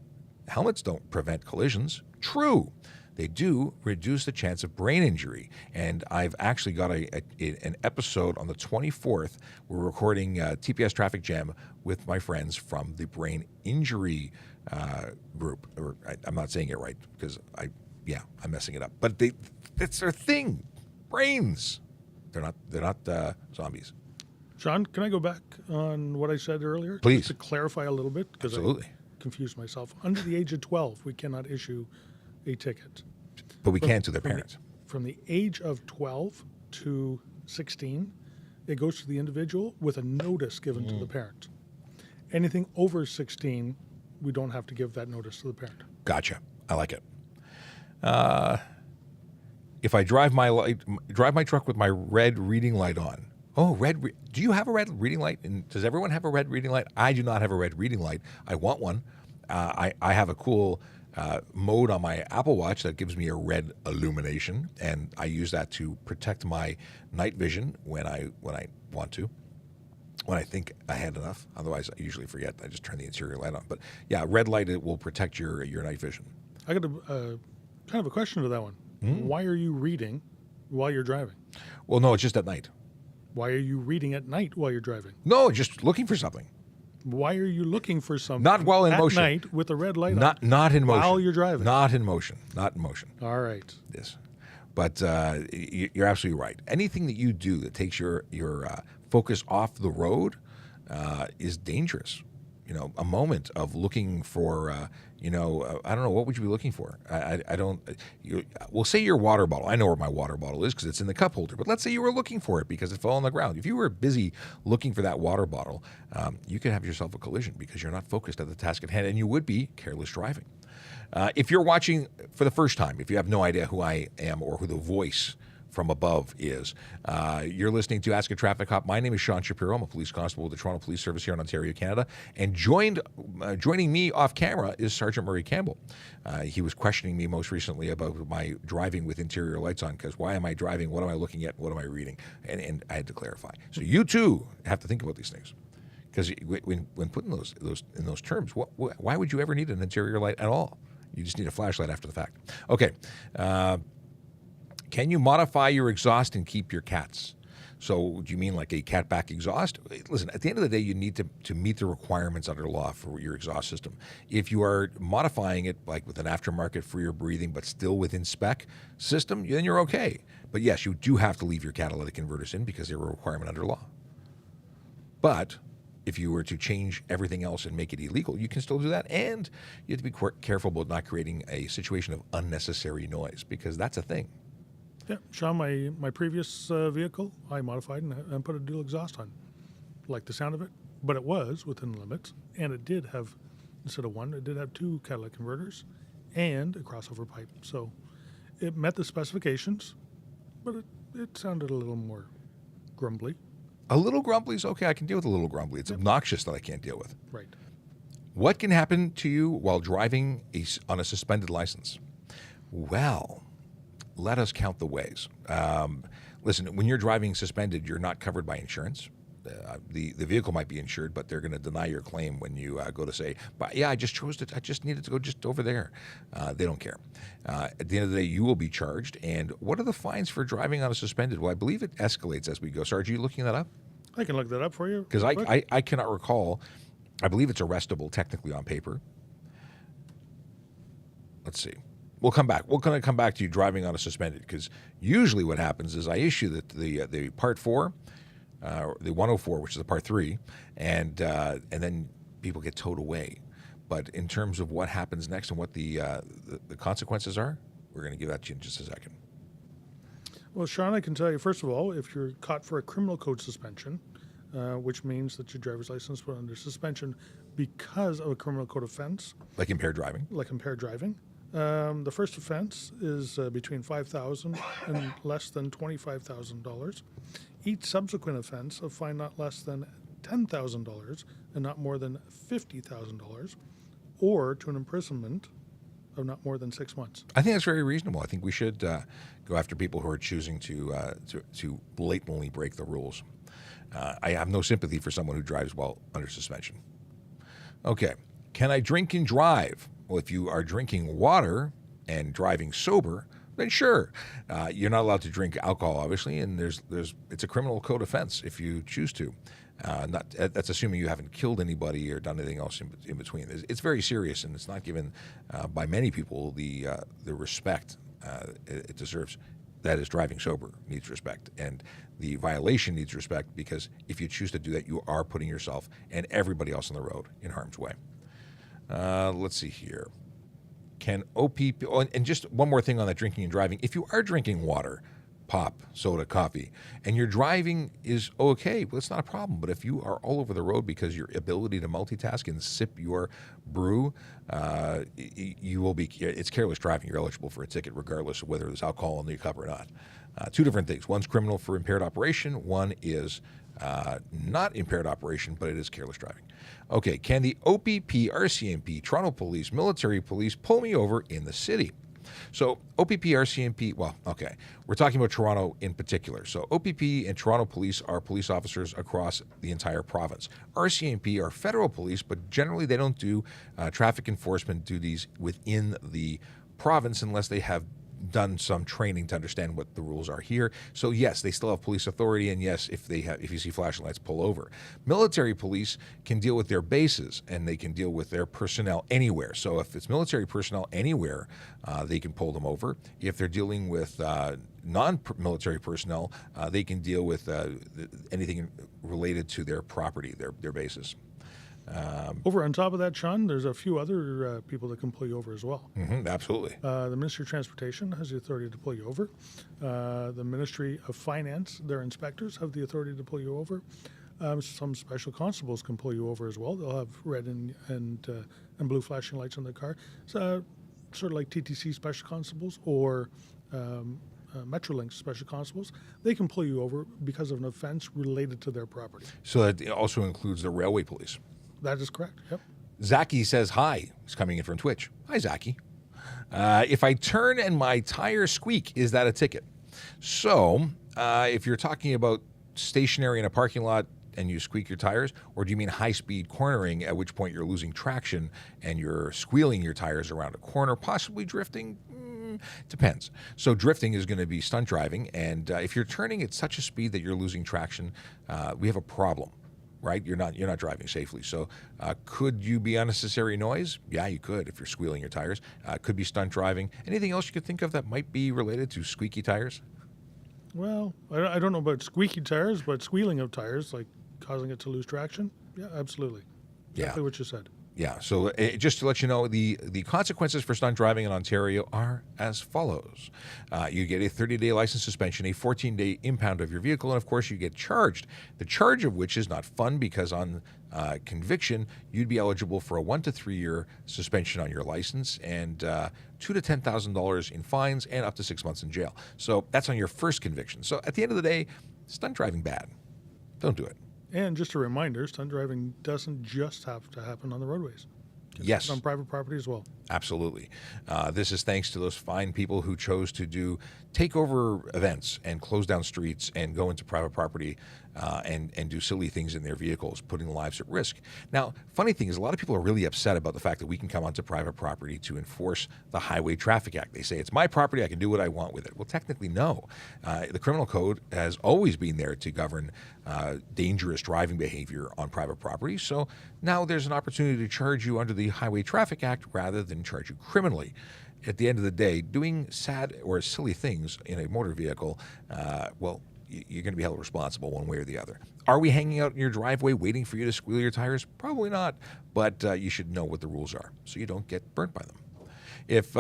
Helmets don't prevent collisions. True. They do reduce the chance of brain injury. And I've actually got an episode on the 24th. We're recording TPS Traffic Jam with my friends from the brain injury group. I'm not saying it right because I'm messing it up. But that's their thing. Brains. They're not zombies. Sean, can I go back on what I said earlier? Please. Just to clarify a little bit. Absolutely. Confused myself. Under the age of 12, we cannot issue a ticket. But we can to their parents. From the age of 12 to 16, it goes to the individual with a notice given to the parent. Anything over 16, we don't have to give that notice to the parent. Gotcha. I like it. If I drive my truck with my red reading light on. Oh, do you have a red reading light? And does everyone have a red reading light? I do not have a red reading light. I want one. I have a cool mode on my Apple Watch that gives me a red illumination, and I use that to protect my night vision when I want to. when I think I had enough. Otherwise, I usually forget. I just turn the interior light on. But yeah, red light, it will protect your night vision. I got a kind of a question to that one. Why are you reading while you're driving? Well, no, it's just at night. Why are you reading at night while you're driving? No, just looking for something. Why are you looking for something Not while in at motion. night with a red light on? Not in motion. While you're driving. Not in motion. Not in motion. All right. Yes. But you're absolutely right. Anything that you do that takes your focus off the road is dangerous. You know, a moment of looking for, I don't know, what would you be looking for? I don't, we'll say your water bottle. I know where my water bottle is because it's in the cup holder, but let's say you were looking for it because it fell on the ground. If you were busy looking for that water bottle, you could have yourself a collision because you're not focused at the task at hand, and you would be careless driving. If you're watching for the first time, if you have no idea who I am or who the voice from above is, you're listening to Ask a Traffic Cop. My name is Sean Shapiro. I'm a police constable with the Toronto Police Service here in Ontario, Canada. And joining me off camera is Sergeant Murray Campbell. He was questioning me most recently about my driving with interior lights on, because why am I driving? What am I looking at? What am I reading? And I had to clarify. So you too have to think about these things. Because when putting those in those terms, why would you ever need an interior light at all? You just need a flashlight after the fact. Okay. Can you modify your exhaust and keep your cats? So do you mean like a catback exhaust? Listen, at the end of the day, you need to meet the requirements under law for your exhaust system. If you are modifying it like with an aftermarket for your breathing, but still within spec system, then you're okay. But yes, you do have to leave your catalytic converters in because they're a requirement under law. But if you were to change everything else and make it illegal, you can still do that. And you have to be careful about not creating a situation of unnecessary noise, because that's a thing. Yeah, Sean, my previous vehicle, I modified and put a dual exhaust on. Liked the sound of it, but it was within limits, and it did have, instead of one, it did have 2 catalytic converters and a crossover pipe. So it met the specifications, but it sounded a little more grumbly. A little grumbly is okay. I can deal with a little grumbly. It's obnoxious that I can't deal with. Right. What can happen to you while driving on a suspended license? Well, let us count the ways. Listen, when you're driving suspended, you're not covered by insurance. The vehicle might be insured, but they're going to deny your claim when you go to say, but yeah, I just needed to go just over there. They don't care. At the end of the day, you will be charged. And what are the fines for driving on a suspended? Well, I believe it escalates as we go. Sarge, are you looking that up? I can look that up for you. Because I cannot recall. I believe it's arrestable technically on paper. Let's see. We'll come back. We're going to come back to you driving on a suspended, because usually what happens is I issue the Part 4, the 104, which is the Part 3, and then people get towed away. But in terms of what happens next and what the consequences are, we're going to give that to you in just a second. Well, Sean, I can tell you, first of all, if you're caught for a criminal code suspension, which means that your driver's license put under suspension because of a criminal code offense. Like impaired driving? Like impaired driving. The first offense is between $5,000 and less than $25,000. Each subsequent offense, a fine not less than $10,000 and not more than $50,000, or to an imprisonment of not more than 6 months. I think that's very reasonable. I think we should go after people who are choosing to blatantly break the rules. I have no sympathy for someone who drives while under suspension. Okay. Can I drink and drive? Well, if you are drinking water and driving sober, then sure. You're not allowed to drink alcohol, obviously, and it's a criminal code offense if you choose to. That's assuming you haven't killed anybody or done anything else in between. It's very serious, and it's not given by many people the respect it deserves. That is, driving sober needs respect, and the violation needs respect, because if you choose to do that, you are putting yourself and everybody else on the road in harm's way. Let's see here. Can OPP... Oh, and just one more thing on that drinking and driving. If you are drinking water, pop, soda, coffee, and your driving is okay, well, it's not a problem. But if you are all over the road because your ability to multitask and sip your brew, you will be... It's careless driving. You're eligible for a ticket regardless of whether there's alcohol in the cup or not. Two different things. One's criminal for impaired operation. One is not impaired operation, but it is careless driving. Okay, can the OPP, RCMP, Toronto Police, Military Police pull me over in the city? So OPP, RCMP, well, okay, we're talking about Toronto in particular. So OPP and Toronto police are police officers across the entire province. RCMP are federal police, but generally they don't do traffic enforcement duties within the province unless they have done some training to understand what the rules are here. So yes, they still have police authority, and yes, if you see flashing lights, pull over. Military police can deal with their bases, and they can deal with their personnel anywhere. So if it's military personnel anywhere, they can pull them over. If they're dealing with non-military personnel, they can deal with anything related to their property, their bases. Over on top of that, Sean, there's a few other people that can pull you over as well. Absolutely. The Ministry of Transportation has the authority to pull you over. The Ministry of Finance, their inspectors, have the authority to pull you over. Some special constables can pull you over as well. They'll have red and blue flashing lights on their car. So, sort of like TTC special constables or Metrolinx special constables. They can pull you over because of an offense related to their property. So that also includes the railway police. That is correct. Yep. Zaki says hi. He's coming in from Twitch. Hi, Zaki. If I turn and my tires squeak, is that a ticket? So if you're talking about stationary in a parking lot and you squeak your tires, or do you mean high-speed cornering, at which point you're losing traction and you're squealing your tires around a corner, possibly drifting? Depends. So drifting is going to be stunt driving, and if you're turning at such a speed that you're losing traction, we have a problem. Right? You're not driving safely. So could you be unnecessary noise? Yeah, you could if you're squealing your tires. Could be stunt driving. Anything else you could think of that might be related to squeaky tires? Well, I don't know about squeaky tires, but squealing of tires, like causing it to lose traction. Yeah, absolutely. Exactly what you said. Yeah, so just to let you know, the consequences for stunt driving in Ontario are as follows. You get a 30-day license suspension, a 14-day impound of your vehicle, and of course you get charged. The charge of which is not fun because on conviction, you'd be eligible for a 1 to 3 year suspension on your license and $2,000 to $10,000 in fines and up to 6 months in jail. So that's on your first conviction. So at the end of the day, stunt driving bad. Don't do it. And just a reminder, stunt driving doesn't just have to happen on the roadways. Yes. On private property as well. Absolutely. This is thanks to those fine people who chose to do takeover events and close down streets and go into private property and do silly things in their vehicles, putting lives at risk. Now, funny thing is, a lot of people are really upset about the fact that we can come onto private property to enforce the Highway Traffic Act. They say, it's my property, I can do what I want with it. Well, technically, no. The criminal code has always been there to govern dangerous driving behavior on private property. So now there's an opportunity to charge you under the Highway Traffic Act rather than charge you criminally. At the end of the day, doing sad or silly things in a motor vehicle, well, you're going to be held responsible one way or the other. Are we hanging out in your driveway waiting for you to squeal your tires? Probably not, but you should know what the rules are so you don't get burnt by them. If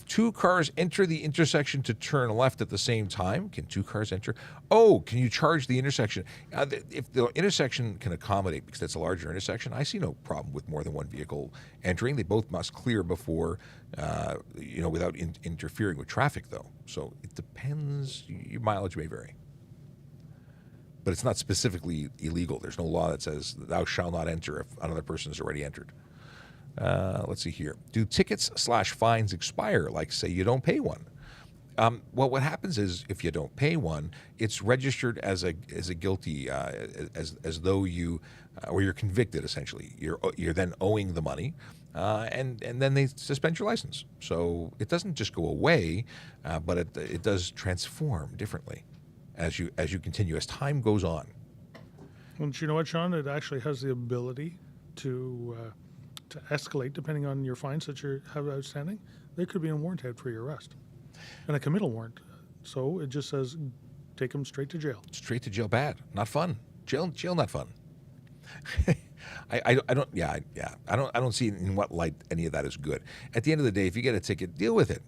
two cars enter the intersection to turn left at the same time, can two cars enter? Oh, can you charge the intersection? If the intersection can accommodate, because it's a larger intersection, I see no problem with more than one vehicle entering. They both must clear before, without interfering with traffic, though. So it depends. Your mileage may vary. But it's not specifically illegal. There's no law that says thou shalt not enter if another person has already entered. Let's see here. Do tickets/fines expire? Like, say you don't pay one. Well, what happens is if you don't pay one, it's registered as a guilty, as though you, or you're convicted. Essentially, you're then owing the money, and then they suspend your license. So it doesn't just go away, but it does transform differently as you continue as time goes on. Well, you know what, Sean? It actually has the ability to escalate depending on your fines that you have outstanding. There could be a warrant out for your arrest and a committal warrant. So it just says take them straight to jail. Straight to jail, bad, not fun. Jail, not fun. I don't see in what light any of that is good. At the end of the day, if you get a ticket, deal with it.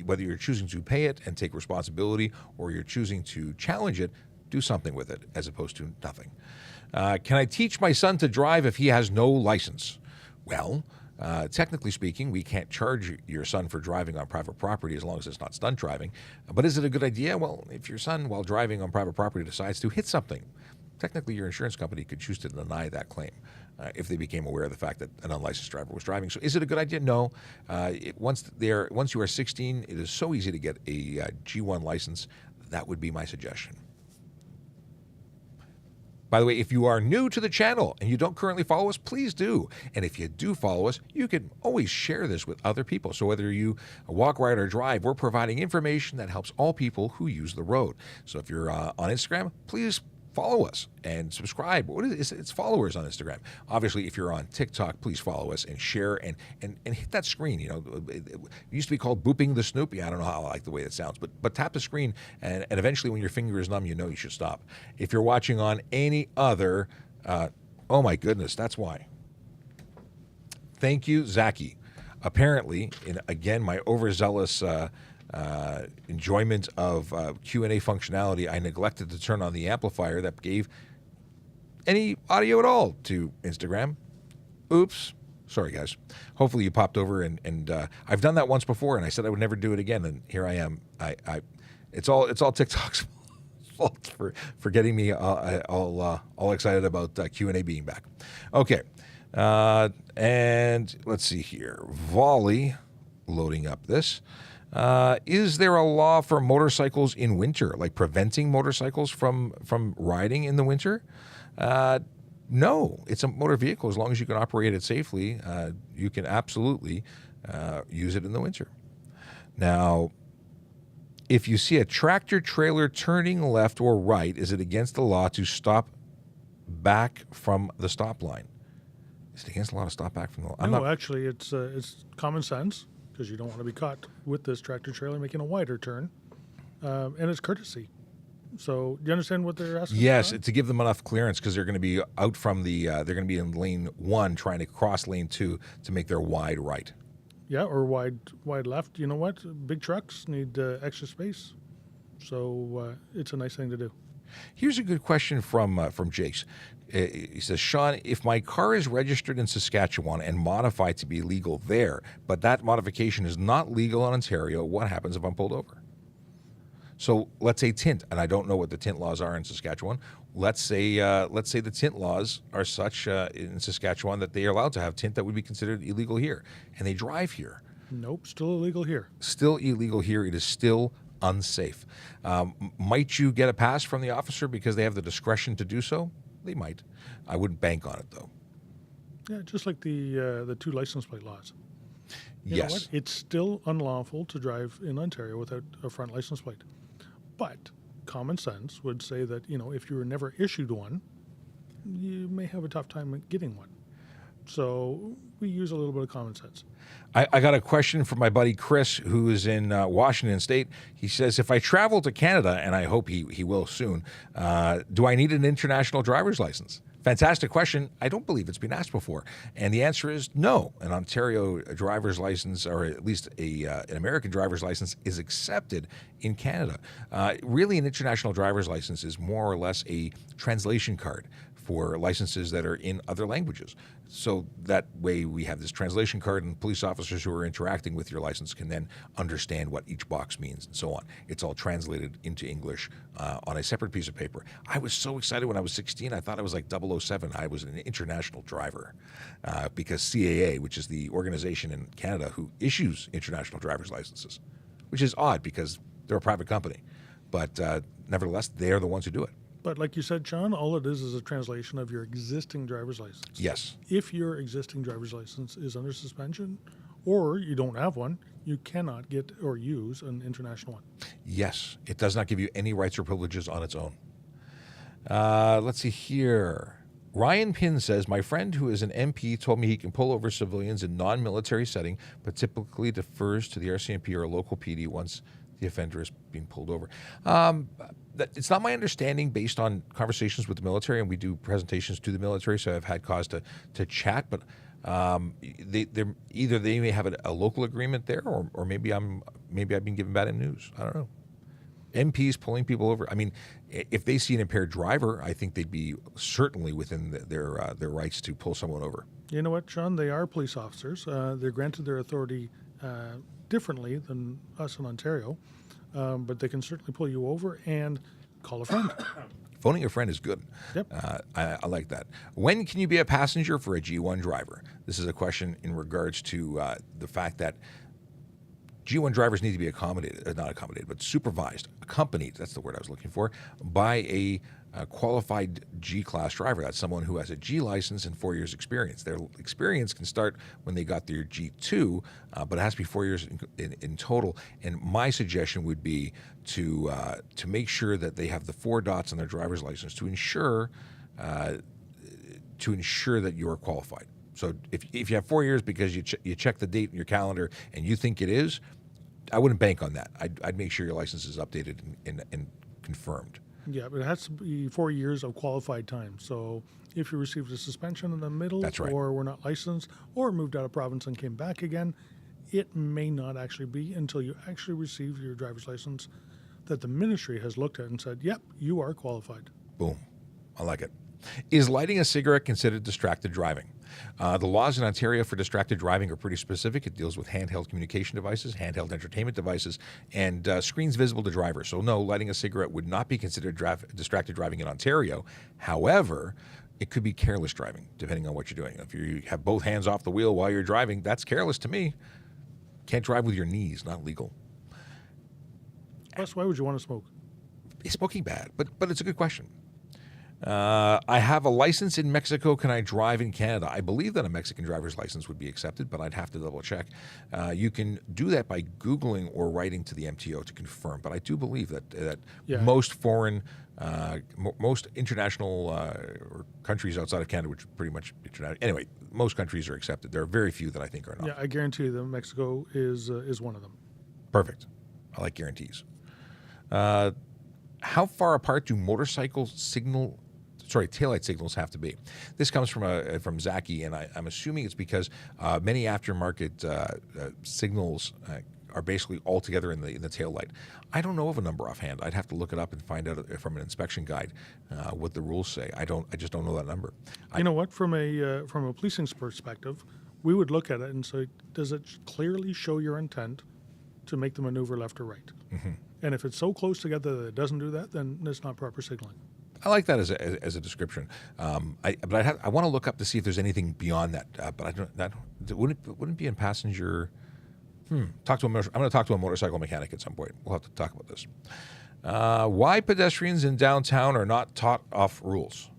Whether you're choosing to pay it and take responsibility, or you're choosing to challenge it, do something with it as opposed to nothing. Can I teach my son to drive if he has no license? Well, technically speaking, we can't charge your son for driving on private property as long as it's not stunt driving. But is it a good idea? Well, if your son, while driving on private property, decides to hit something, technically your insurance company could choose to deny that claim if they became aware of the fact that an unlicensed driver was driving. So is it a good idea? No. Once you are 16, it is so easy to get a G1 license. That would be my suggestion. By the way, if you are new to the channel and you don't currently follow us, please do. And if you do follow us, you can always share this with other people. So whether you walk, ride, or drive, we're providing information that helps all people who use the road. So if you're on Instagram, please follow us and subscribe. What is it? It's followers on Instagram. Obviously, if you're on TikTok, please follow us and share and hit that screen. You know, it used to be called booping the Snoopy. I don't know how I like the way it sounds, but tap the screen and eventually when your finger is numb, you know you should stop. If you're watching on any other, oh my goodness, that's why. Thank you, Zaki. Apparently, again, my overzealous enjoyment of Q&A functionality, I neglected to turn on the amplifier that gave any audio at all to Instagram. Oops. Sorry, guys. Hopefully you popped over and I've done that once before, and I said I would never do it again, and here I am. It's all TikTok's fault for getting me all excited about Q&A being back. Okay, and let's see here. Volley, loading up this. Is there a law for motorcycles in winter, like preventing motorcycles from riding in the winter? No, it's a motor vehicle. As long as you can operate it safely, you can absolutely use it in the winter. Now, if you see a tractor trailer turning left or right, is it against the law to stop back from the stop line? Is it against the law to stop back from the law? No, actually, it's common sense, because you don't want to be caught with this tractor trailer making a wider turn, and it's courtesy. So, do you understand what they're asking? Yes, to give them enough clearance, because they're going to be out from the. They're going to be in lane 1, trying to cross lane 2 to make their wide right. Yeah, or wide left. You know what? Big trucks need extra space, so it's a nice thing to do. Here's a good question from Jace. He says, Sean, if my car is registered in Saskatchewan and modified to be legal there, but that modification is not legal in Ontario, what happens if I'm pulled over? So let's say tint, and I don't know what the tint laws are in Saskatchewan. Let's say the tint laws are such in Saskatchewan that they are allowed to have tint that would be considered illegal here, and they drive here. Nope, still illegal here. Still illegal here. It is still unsafe. Might you get a pass from the officer because they have the discretion to do so? They might. I wouldn't bank on it, though. Yeah, just like the 2 license plate laws. You yes. know what? It's still unlawful to drive in Ontario without a front license plate. But common sense would say that, if you were never issued one, you may have a tough time getting one. So we use a little bit of common sense. I got a question from my buddy Chris, who is in Washington State. He says, if I travel to Canada, and I hope he will soon, do I need an international driver's license? Fantastic question. I don't believe it's been asked before. And the answer is no. An Ontario driver's license, or at least an American driver's license, is accepted in Canada. Really, an international driver's license is more or less a translation card for licenses that are in other languages. So that way we have this translation card, and police officers who are interacting with your license can then understand what each box means and so on. It's all translated into English on a separate piece of paper. I was so excited when I was 16. I thought I was like 007. I was an international driver because CAA, which is the organization in Canada who issues international driver's licenses, which is odd because they're a private company. But nevertheless, they're the ones who do it. But like you said, Sean, all it is a translation of your existing driver's license. Yes. If your existing driver's license is under suspension or you don't have one, you cannot get or use an international one. Yes. It does not give you any rights or privileges on its own. Let's see here. Ryan Pinn says, my friend who is an MP told me he can pull over civilians in non-military setting, but typically defers to the RCMP or a local PD once the offender is being pulled over. It's not my understanding based on conversations with the military, and we do presentations to the military, so I've had cause to chat, but either they may have a local agreement there, or maybe I've been given bad news. I don't know. MPs pulling people over. I mean, if they see an impaired driver, I think they'd be certainly within their rights to pull someone over. You know what, Sean? They are police officers. They're granted their authority differently than us in Ontario, but they can certainly pull you over and call a friend. Phoning a friend is good. Yep. I like that. When can you be a passenger for a G1 driver? This is a question in regards to the fact that G1 drivers need to be accommodated, not accommodated, but supervised, accompanied, that's the word I was looking for, by a qualified G-class driver. That's someone who has a G license and 4 years experience. Their experience can start when they got their G2, but it has to be 4 years in total. And my suggestion would be to make sure that they have the 4 dots on their driver's license to ensure that you are qualified. So if you have 4 years because you check the date in your calendar and you think it is, I wouldn't bank on that. I'd make sure your license is updated and confirmed. Yeah, but it has to be 4 years of qualified time. So if you received a suspension in the middle, That's right. or were not licensed, or moved out of province and came back again, it may not actually be until you actually receive your driver's license that the ministry has looked at and said, yep, you are qualified. Boom. I like it. Is lighting a cigarette considered distracted driving? The laws in Ontario for distracted driving are pretty specific. It deals with handheld communication devices, handheld entertainment devices, and screens visible to drivers. So no, lighting a cigarette would not be considered distracted driving in Ontario. However, it could be careless driving, depending on what you're doing. If you have both hands off the wheel while you're driving, that's careless to me. Can't drive with your knees, not legal. Plus, why would you want to smoke? Is smoking bad? But it's a good question. I have a license in Mexico. Can I drive in Canada? I believe that a Mexican driver's license would be accepted, but I'd have to double check. You can do that by Googling or writing to the MTO to confirm. But I do believe that most foreign, most international or countries outside of Canada, which are pretty much international. Anyway, most countries are accepted. There are very few that I think are not. Yeah, I guarantee you that Mexico is one of them. Perfect. I like guarantees. How far apart do taillight signals have to be? This comes from Zaki, and I'm assuming it's because many aftermarket signals are basically all together in the taillight. I don't know of a number offhand. I'd have to look it up and find out from an inspection guide what the rules say. I just don't know that number. You know what? From a policing perspective, we would look at it and say, does it clearly show your intent to make the maneuver left or right? Mm-hmm. And if it's so close together that it doesn't do that, then it's not proper signaling. I like that as a description. I want to look up to see if there's anything beyond that. But I don't. That wouldn't be in passenger. I'm going to talk to a motorcycle mechanic at some point. We'll have to talk about this. Why pedestrians in downtown are not taught off rules?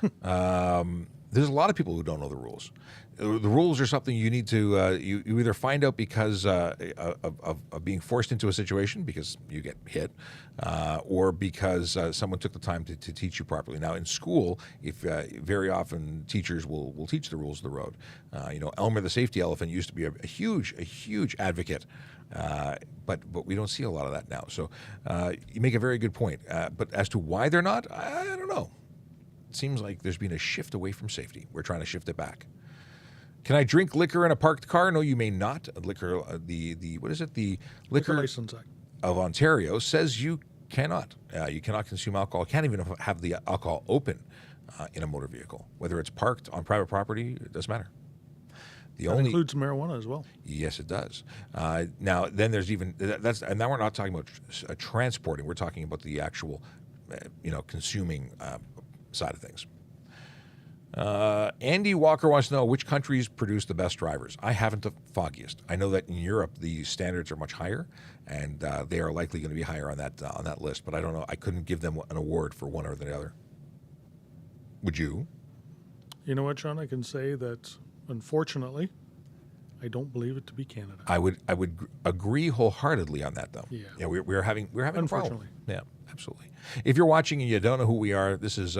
There's a lot of people who don't know the rules. The rules are something you need to you either find out because of being forced into a situation because you get hit, or because someone took the time to teach you properly. Now in school, if very often teachers will teach the rules of the road. Elmer the safety elephant used to be a huge advocate, but we don't see a lot of that now. So you make a very good point. But as to why they're not, I don't know. It seems like there's been a shift away from safety. We're trying to shift it back. Can I drink liquor in a parked car? No, you may not. Liquor, what is it? The Liquor License Act of Ontario says you cannot. You cannot consume alcohol. Can't even have the alcohol open in a motor vehicle, whether it's parked on private property. It doesn't matter. That includes marijuana as well. Yes, it does. Now, then there's even and now we're not talking about transporting. We're talking about the actual, consuming side of things. Andy Walker wants to know which countries produce the best drivers. I haven't the foggiest. I know that in Europe the standards are much higher, and they are likely going to be higher on that list. But I don't know. I couldn't give them an award for one or the other. Would you? You know what, Sean? I can say that unfortunately, I don't believe it to be Canada. I would agree wholeheartedly on that, though. Yeah. We're having a problem. Unfortunately. Yeah, absolutely. If you're watching and you don't know who we are, this is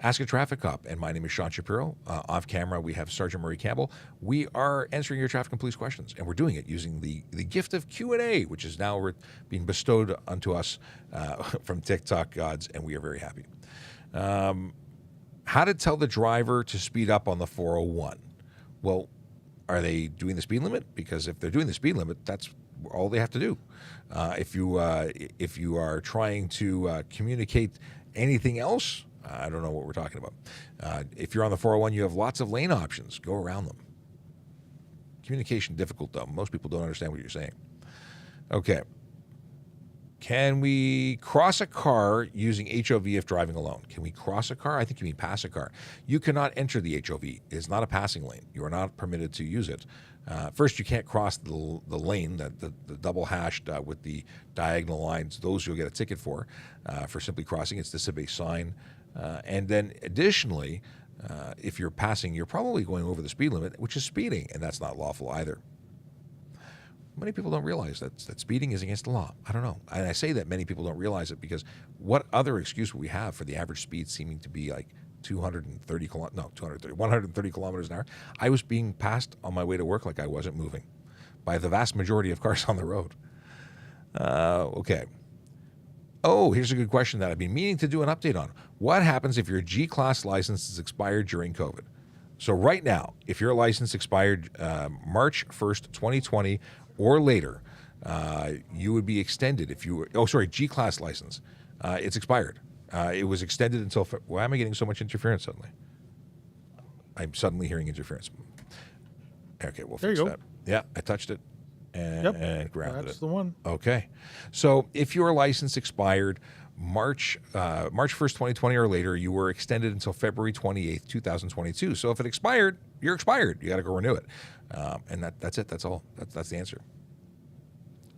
Ask a Traffic Cop, and my name is Sean Shapiro. Off camera, we have Sergeant Murray Campbell. We are answering your traffic and police questions, and we're doing it using the gift of Q&A, which is now being bestowed unto us from TikTok gods, and we are very happy. How to tell the driver to speed up on the 401? Well, are they doing the speed limit? Because if they're doing the speed limit, that's all they have to do. If you are trying to communicate anything else, I don't know what we're talking about. If you're on the 401, you have lots of lane options. Go around them. Communication difficult, though. Most people don't understand what you're saying. Okay. Can we cross a car using HOV if driving alone? Can we cross a car? I think you mean pass a car. You cannot enter the HOV. It is not a passing lane. You are not permitted to use it. First, you can't cross the lane, the double hashed with the diagonal lines. Those you'll get a ticket for simply crossing. It's disobey sign. And then additionally, if you're passing, you're probably going over the speed limit, which is speeding, and that's not lawful either. Many people don't realize that speeding is against the law. I don't know. And I say that many people don't realize it because what other excuse would we have for the average speed seeming to be like 130 kilometers an hour? I was being passed on my way to work like I wasn't moving by the vast majority of cars on the road. Okay. Oh, here's a good question that I've been meaning to do an update on. What happens if your G-Class license is expired during COVID? So right now, if your license expired March 1st, 2020 or later, you would be extended if you were, G-Class license. It's expired. It was extended until, why am I getting so much interference suddenly? I'm suddenly hearing interference. Okay, we'll fix that. Yeah, I touched it and grounded it. That's the one. Okay. So if your license expired March 1st, 2020 or later, you were extended until February 28th, 2022. So if it expired, you're expired. You got to go renew it. And that's it. That's all. That's the answer.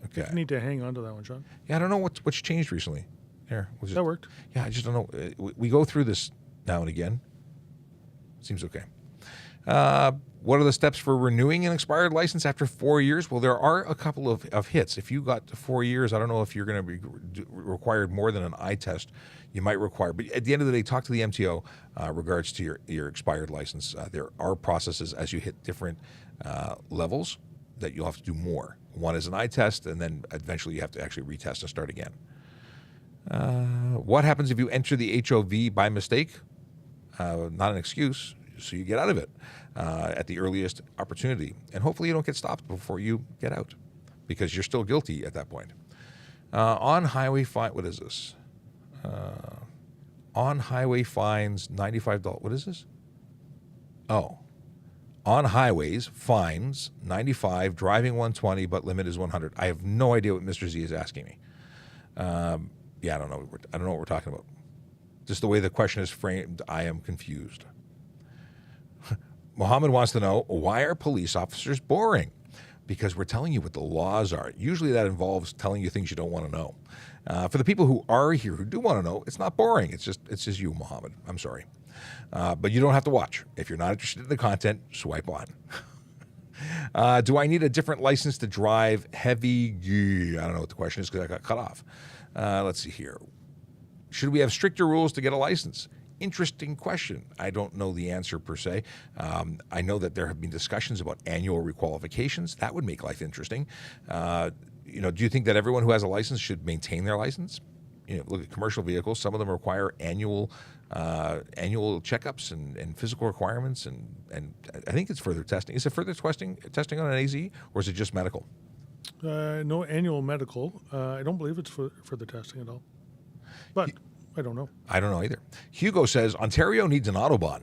Okay. You need to hang on to that one, Sean. Yeah, I don't know what's changed recently. Here, that worked. Yeah, I just don't know. We go through this now and again. Seems okay. What are the steps for renewing an expired license after 4 years? Well, there are a couple of hits. If you got 4 years, I don't know if you're going to be required more than an eye test. You might require, but at the end of the day, talk to the MTO regards to your expired license. There are processes as you hit different levels that you'll have to do more. One is an eye test, and then eventually you have to actually retest and start again. What happens if you enter the HOV by mistake? Not an excuse. So you get out of it at the earliest opportunity. And hopefully you don't get stopped before you get out because you're still guilty at that point. On highway fine, what is this? On highway fines, $95. What is this? Oh. On highways, fines, 95, driving 120, but limit is 100. I have no idea what Mr. Z is asking me. Yeah, I don't know what we're talking about. Just the way the question is framed, I am confused. Mohammed wants to know, why are police officers boring? Because we're telling you what the laws are. Usually that involves telling you things you don't want to know. For the people who are here who do want to know, it's not boring. It's just you, Mohammed. I'm sorry. But you don't have to watch. If you're not interested in the content, swipe on. Do I need a different license to drive heavy? I don't know what the question is because I got cut off. Let's see here. Should we have stricter rules to get a license? Interesting question. I don't know the answer per se. I know that there have been discussions about annual requalifications. That would make life interesting. Do you think that everyone who has a license should maintain their license? Look at commercial vehicles. Some of them require annual checkups and physical requirements, and I think it's further testing. Is it further testing on an AZ, or is it just medical? No annual medical. I don't believe it's for the testing at all. But I don't know. I don't know either. Hugo says Ontario needs an Autobahn.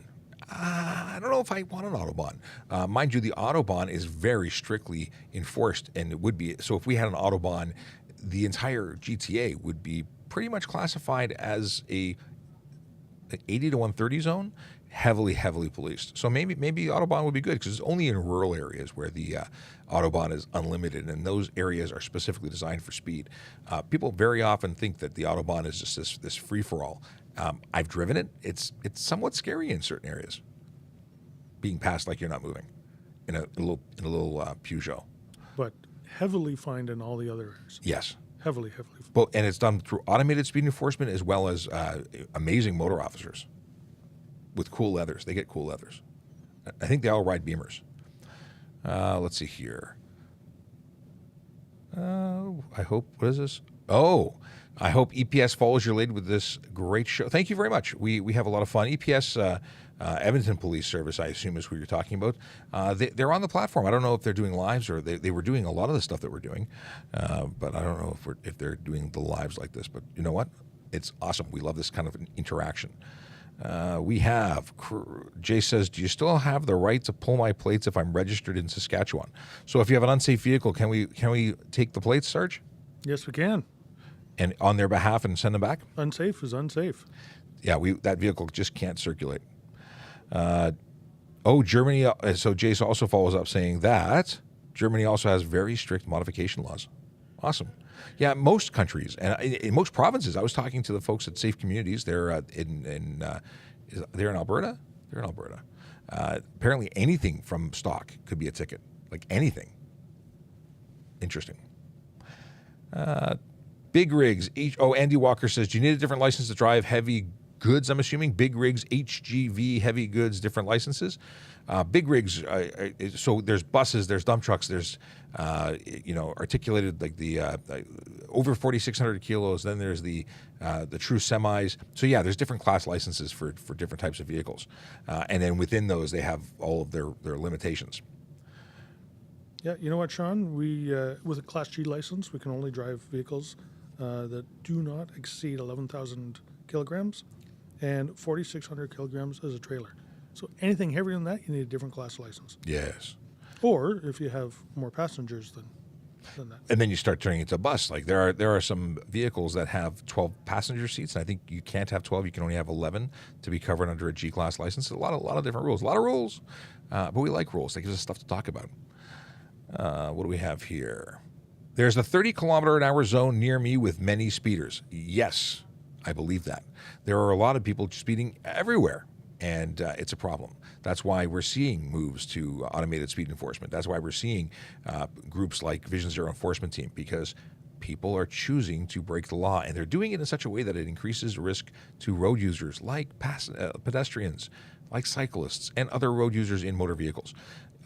I don't know if I want an Autobahn. Mind you, the Autobahn is very strictly enforced, and it would be. So if we had an Autobahn, the entire GTA would be pretty much classified as an 80 to 130 zone, heavily policed. So maybe Autobahn would be good because it's only in rural areas where the Autobahn is unlimited, and those areas are specifically designed for speed. People very often think that the Autobahn is just this free-for-all. I've driven it. It's somewhat scary in certain areas, being passed like you're not moving in a little Peugeot. But heavily fined in all the other areas. Yes. Heavily. And it's done through automated speed enforcement as well as amazing motor officers with cool leathers. They get cool leathers. I think they all ride Beamers. Let's see here. I hope, what is this? Oh, I hope EPS follows your lead with this great show. Thank you very much. We have a lot of fun. EPS, Edmonton Police Service, I assume is who you're talking about. They're on the platform. I don't know if they're doing lives or they were doing a lot of the stuff that we're doing, but I don't know if they're doing the lives like this. But you know what? It's awesome. We love this kind of interaction. We have, Jay says, do you still have the right to pull my plates if I'm registered in Saskatchewan? So if you have an unsafe vehicle, can we take the plates, Sarge? Yes, we can. and on their behalf and send them back? Unsafe is unsafe. Yeah, that vehicle just can't circulate. Germany. So Jace also follows up saying that Germany also has very strict modification laws. Awesome. Yeah, most countries and in most provinces. I was talking to the folks at Safe Communities. They're they're in Alberta. They're in Alberta. Apparently, anything from stock could be a ticket. Like anything. Interesting. Big rigs. Andy Walker says, do you need a different license to drive heavy goods? I'm assuming big rigs, HGV, heavy goods, different licenses. Big rigs. So there's buses, there's dump trucks, there's articulated like the over 4,600 kilos. Then there's the true semis. So yeah, there's different class licenses for different types of vehicles, and then within those they have all of their limitations. Yeah, you know what, Sean? We with a Class G license, we can only drive vehicles that do not exceed 11,000 kilograms, and 4,600 kilograms as a trailer. So anything heavier than that, you need a different class license. Yes. Or if you have more passengers than that. And then you start turning into a bus. Like there are some vehicles that have 12 passenger seats, and I think you can't have 12. You can only have 11 to be covered under a G class license. A lot of different rules. A lot of rules, but we like rules. That gives us stuff to talk about. What do we have here? There's a 30-kilometer-an-hour zone near me with many speeders. Yes, I believe that. There are a lot of people speeding everywhere, and it's a problem. That's why we're seeing moves to automated speed enforcement. That's why we're seeing groups like Vision Zero Enforcement Team, because people are choosing to break the law, and they're doing it in such a way that it increases risk to road users like pedestrians, like cyclists, and other road users in motor vehicles.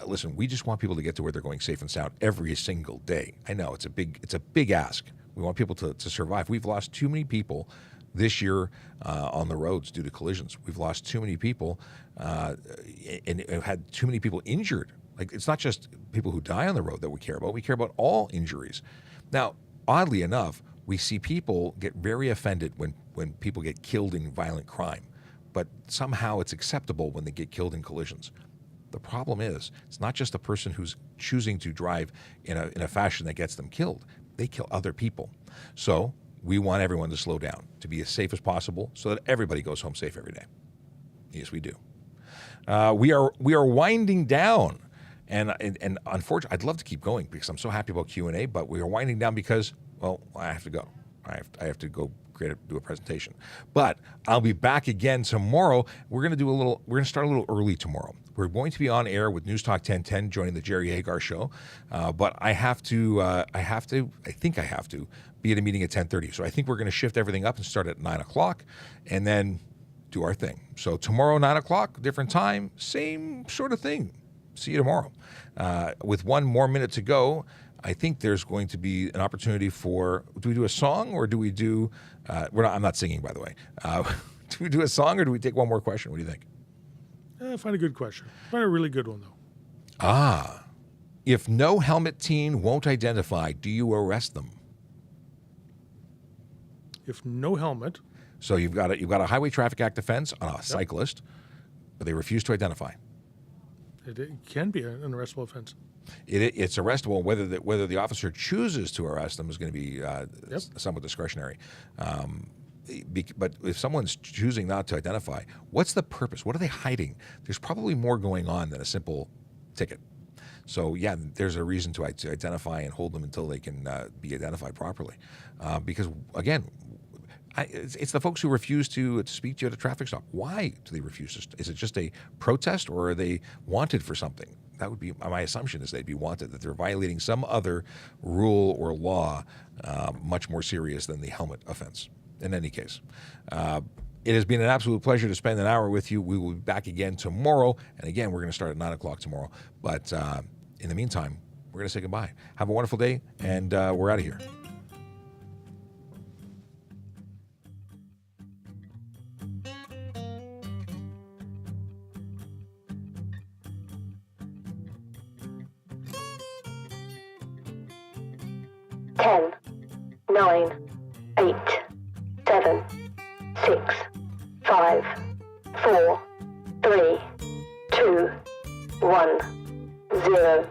Listen, we just want people to get to where they're going safe and sound every single day. I know it's a big ask. We want people to survive. We've lost too many people this year on the roads due to collisions. We've lost too many people and had too many people injured. Like, it's not just people who die on the road that we care about. We care about all injuries. Now, oddly enough, we see people get very offended when people get killed in violent crime, but somehow it's acceptable when they get killed in collisions. The problem is, it's not just the person who's choosing to drive in a fashion that gets them killed. They kill other people. So we want everyone to slow down, to be as safe as possible, so that everybody goes home safe every day. Yes, we do. We are winding down, and unfortunately, I'd love to keep going because I'm so happy about Q&A, but we are winding down because, well, I have to go. I have to go do a presentation. But I'll be back again tomorrow. We're going to start a little early tomorrow. We're going to be on air with News Talk 1010, joining the Jerry Hagar show. But I think I have to be at a meeting at 10:30. So I think we're going to shift everything up and start at 9 o'clock and then do our thing. So tomorrow, 9 o'clock, different time, same sort of thing. See you tomorrow. With one more minute to go, I think there's going to be an opportunity for, do we do a song or do we do, I'm not singing, by the way. Do we do a song or do we take one more question? What do you think? Find a good question. Find a really good one, though. If no helmet teen won't identify, do you arrest them? If no helmet. So you've got a Highway Traffic Act offense on a cyclist, but they refuse to identify. It can be an arrestable offense. It's arrestable. Whether the officer chooses to arrest them is going to be somewhat discretionary. But if someone's choosing not to identify, what's the purpose? What are they hiding? There's probably more going on than a simple ticket. So yeah, there's a reason to identify and hold them until they can be identified properly. Because again, it's the folks who refuse to speak to you at a traffic stop. Why do they refuse? Is it just a protest, or are they wanted for something? That would be my assumption, is they'd be wanted, that they're violating some other rule or law much more serious than the helmet offense. In any case, it has been an absolute pleasure to spend an hour with you. We will be back again tomorrow. And again, we're going to start at 9 o'clock tomorrow. But in the meantime, we're going to say goodbye. Have a wonderful day, and we're out of here. Ten, 9, 8, 7, 6, 5, 4, 3, 2, 1, 0.